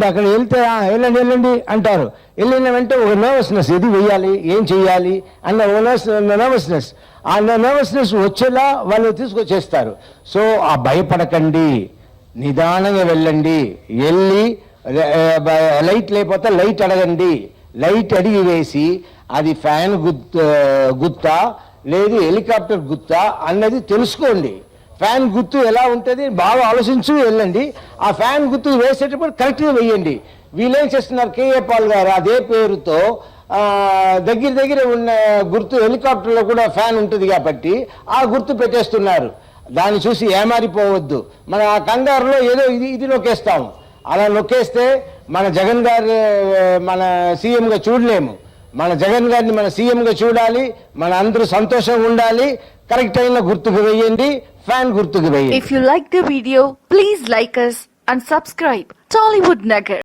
వెళ్ళండి, అక్కడ వెళ్తే వెళ్ళండి వెళ్ళండి అంటారు. వెళ్ళిన వెంటనే ఒక నర్వస్నెస్, ఇది వెయ్యాలి, ఏం చెయ్యాలి అన్న నర్వస్నెస్, ఆ నర్వస్నెస్ వచ్చేలా వాళ్ళు తీసుకొచ్చేస్తారు. సో ఆ భయపడకండి, నిదానంగా వెళ్ళండి. వెళ్ళి లైట్ లేకపోతే లైట్ అడగండి. లైట్ అడిగి వేసి అది ఫ్యాన్ గుత్తా లేదు హెలికాప్టర్ గుత్తా అన్నది తెలుసుకోండి. ఫ్యాన్ గుర్తు ఎలా ఉంటుంది బాగా ఆలోచించి వెళ్ళండి. ఆ ఫ్యాన్ గుర్తు వేసేటప్పుడు కరెక్ట్గా వేయండి. వీళ్ళేం చేస్తున్నారు, కేఏ పాల్ గారు అదే పేరుతో దగ్గర ఉన్న గుర్తు హెలికాప్టర్లో కూడా ఫ్యాన్ ఉంటుంది కాబట్టి ఆ గుర్తు పెట్టేస్తున్నారు. దాన్ని చూసి ఏమారిపోవద్దు. మన ఆ కంగారులో ఏదో ఇది నొక్కేస్తాము. అలా నొక్కేస్తే మన జగన్ గారు మన సీఎంగా చూడలేము. మన జగన్ గారిని మన సీఎంగా చూడాలి, మన అందరూ సంతోషంగా ఉండాలి. కరెక్ట్ అయిన గుర్తుకు వేయండి, ఫ్యాన్ గుర్తుకు వేయండి. If you like the video, please like us and subscribe Tollywood Nagar.